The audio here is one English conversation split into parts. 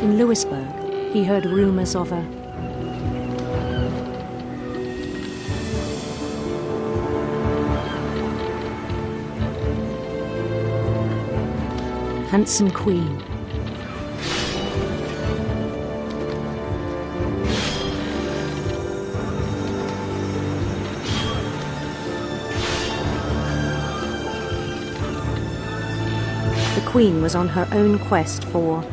In Louisburg, he heard rumors of a handsome queen. The queen was on her own quest for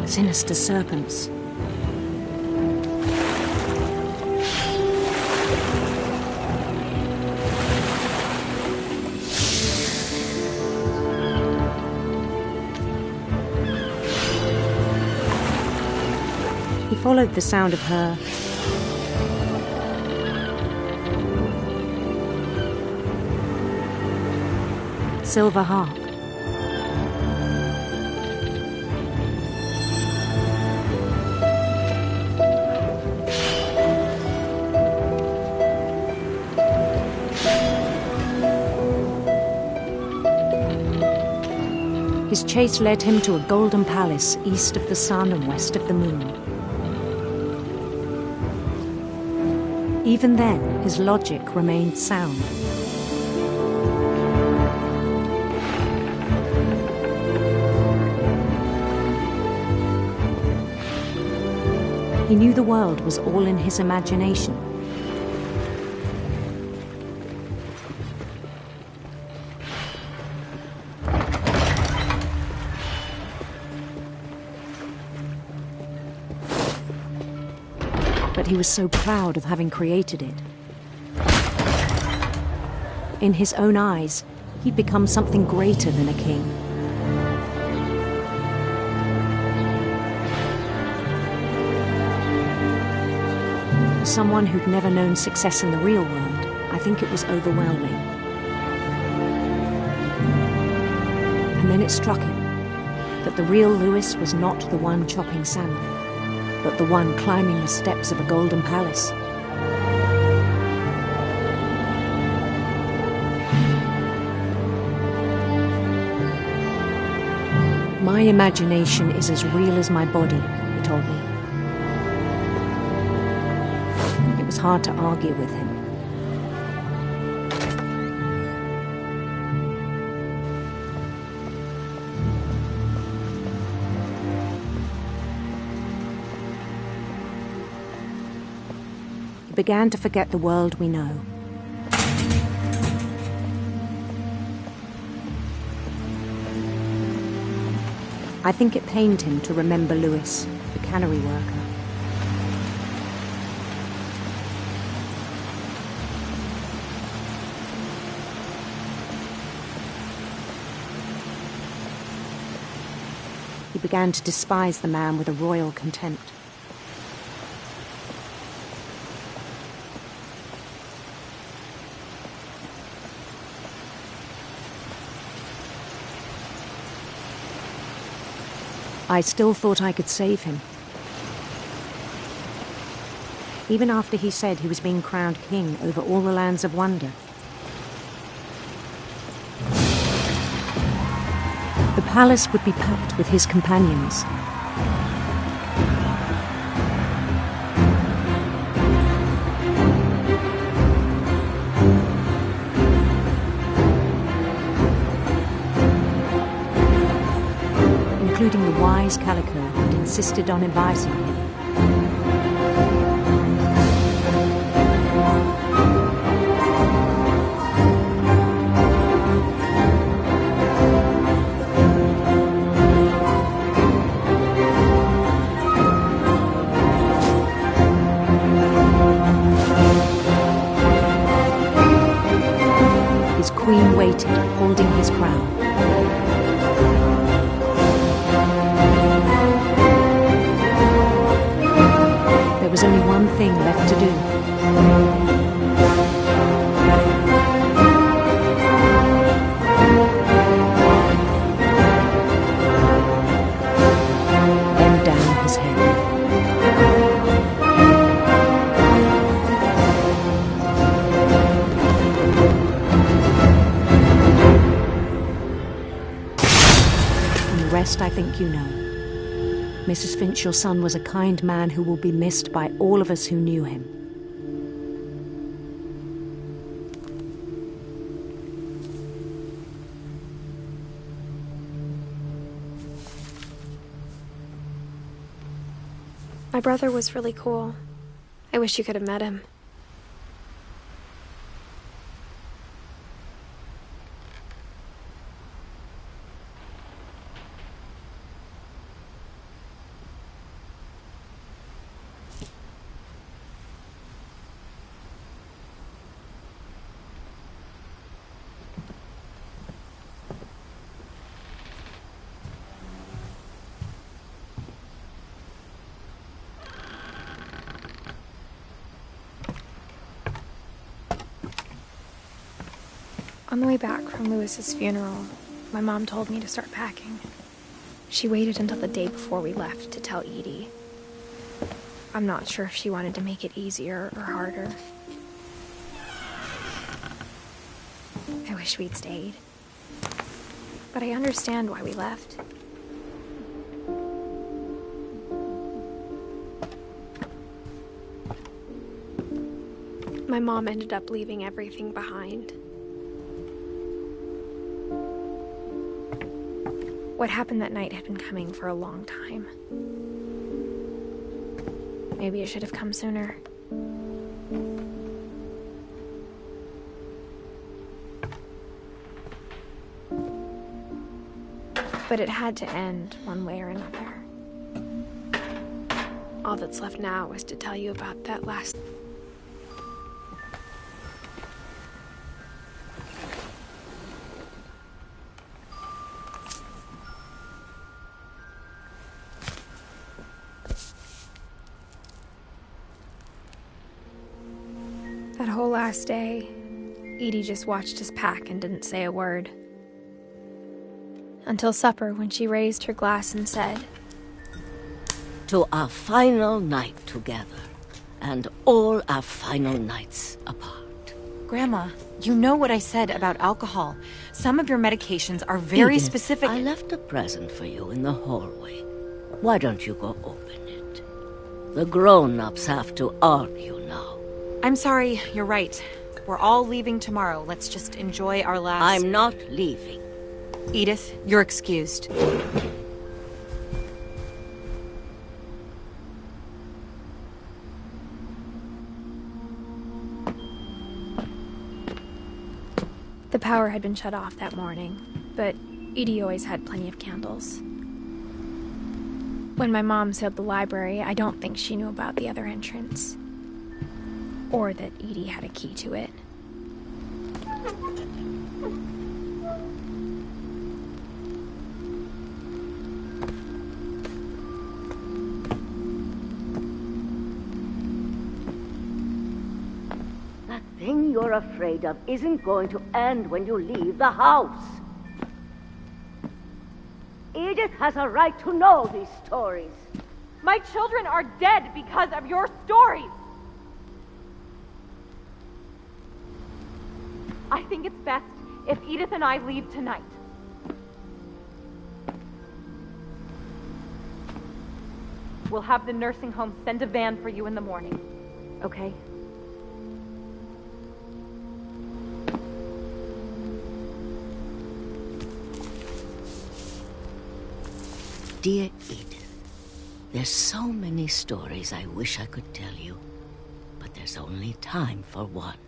sinister serpents. He followed the sound of her silver harp. His chase led him to a golden palace east of the sun and west of the moon. Even then, his logic remained sound. He knew the world was all in his imagination. But he was so proud of having created it. In his own eyes, he'd become something greater than a king. For someone who'd never known success in the real world, I think it was overwhelming. And then it struck him that the real Lewis was not the one chopping salmon, but the one climbing the steps of a golden palace. My imagination is as real as my body, he told me. It was hard to argue with him. He began to forget the world we know. I think it pained him to remember Lewis, the cannery worker. He began to despise the man with a royal contempt. I still thought I could save him. Even after he said he was being crowned king over all the lands of wonder. The palace would be packed with his companions. Including the wise Calico who'd insisted on advising him. His queen waited, holding his crown. There was only one thing left to do. Bend down his head. rest I think you know. Mrs. Finch, your son was a kind man who will be missed by all of us who knew him. My brother was really cool. I wish you could have met him. On the way back from Lewis's funeral, my mom told me to start packing. She waited until the day before we left to tell Edie. I'm not sure if she wanted to make it easier or harder. I wish we'd stayed. But I understand why we left. My mom ended up leaving everything behind. What happened that night had been coming for a long time. Maybe it should have come sooner. But it had to end one way or another. All that's left now is to tell you about that last... That whole last day, Edie just watched us pack and didn't say a word. Until supper, when she raised her glass and said, "To our final night together, and all our final nights apart." Grandma, you know what I said about alcohol. Some of your medications are very Edith, specific. I left a present for you in the hallway. Why don't you go open it? The grown-ups have to argue now. I'm sorry, you're right. We're all leaving tomorrow. Let's just enjoy our last... I'm not leaving. Edith, you're excused. The power had been shut off that morning, but Edie always had plenty of candles. When my mom sealed the library, I don't think she knew about the other entrance. Or that Edie had a key to it. That thing you're afraid of isn't going to end when you leave the house. Edith has a right to know these stories. My children are dead because of your stories. I think it's best if Edith and I leave tonight. We'll have the nursing home send a van for you in the morning, okay? Dear Edith, there's so many stories I wish I could tell you, but there's only time for one.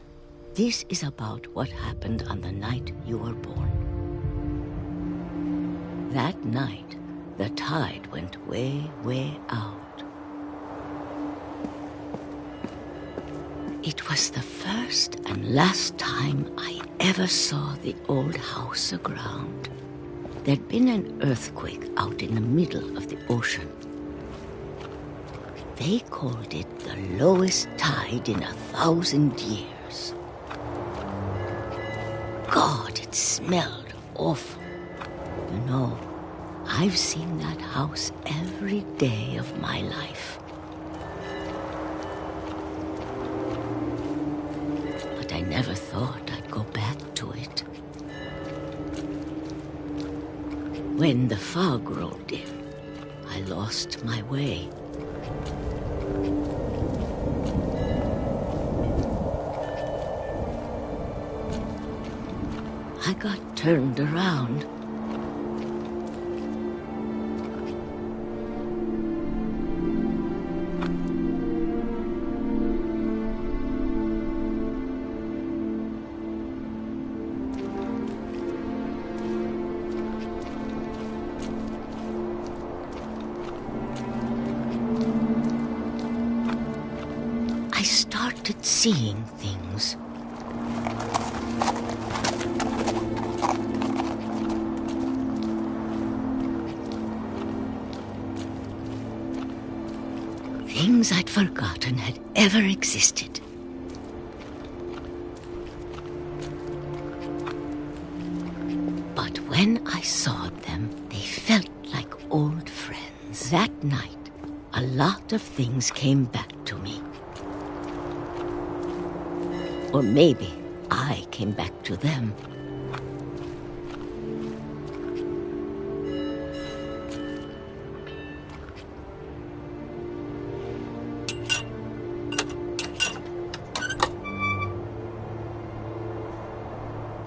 This is about what happened on the night you were born. That night, the tide went way, way out. It was the first and last time I ever saw the old house aground. There'd been an earthquake out in the middle of the ocean. They called it the lowest tide in 1,000 years. God, it smelled awful. You know, I've seen that house every day of my life. But I never thought I'd go back to it. When the fog rolled in, I lost my way. I got turned around. I started seeing things. Things I'd forgotten had ever existed. But when I saw them, they felt like old friends. That night, a lot of things came back to me. Or maybe I came back to them.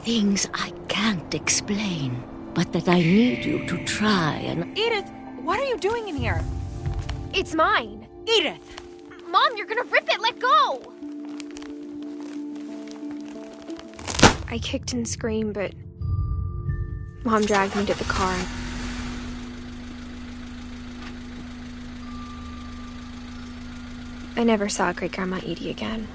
Things I can't explain, but that I need you to try and... Edith, what are you doing in here? It's mine. Edith! Mom, you're gonna rip it! Let go! I kicked and screamed, but Mom dragged me to the car. I never saw Great-Grandma Edie again.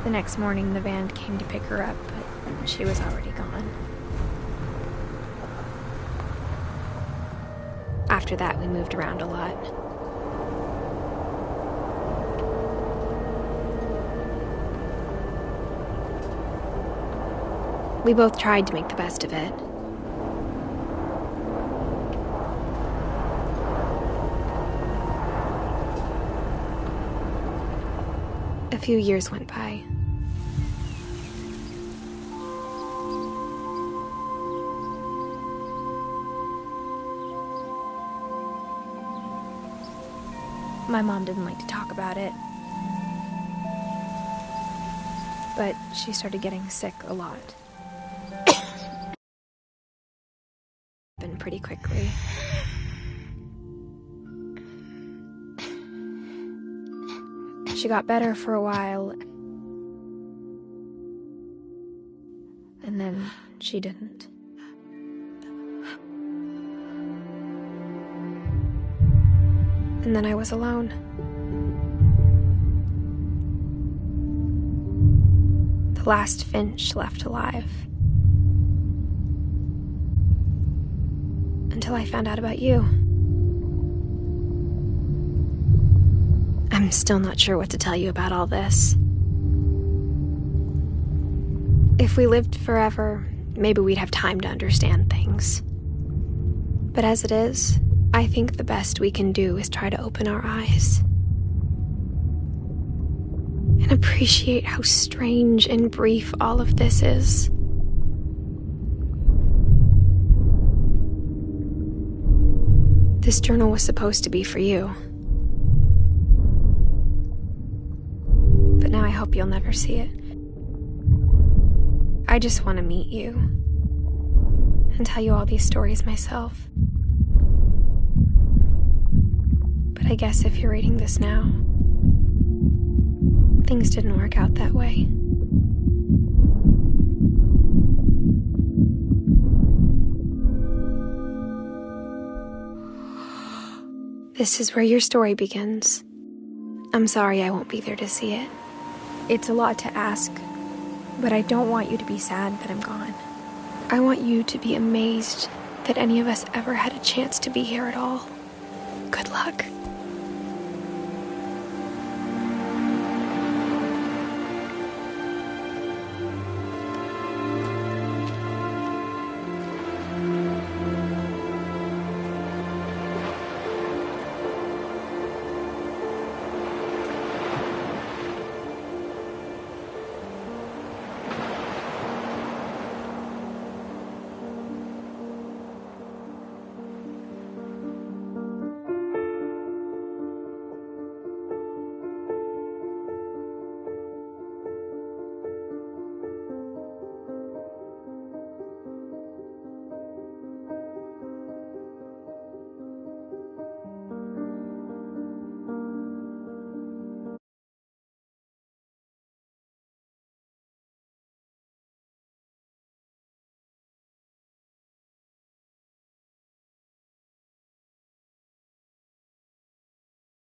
The next morning, the van came to pick her up, but she was already gone. After that, we moved around a lot. We both tried to make the best of it. A few years went by. My mom didn't like to talk about it, but she started getting sick a lot. Happened pretty quickly. She got better for a while, and then she didn't. And then I was alone. The last Finch left alive. Until I found out about you. I'm still not sure what to tell you about all this. If we lived forever, maybe we'd have time to understand things. But as it is, I think the best we can do is try to open our eyes and appreciate how strange and brief all of this is. This journal was supposed to be for you. But now I hope you'll never see it. I just want to meet you and tell you all these stories myself. But I guess if you're reading this now, things didn't work out that way. This is where your story begins. I'm sorry I won't be there to see it. It's a lot to ask, but I don't want you to be sad that I'm gone. I want you to be amazed that any of us ever had a chance to be here at all. Good luck.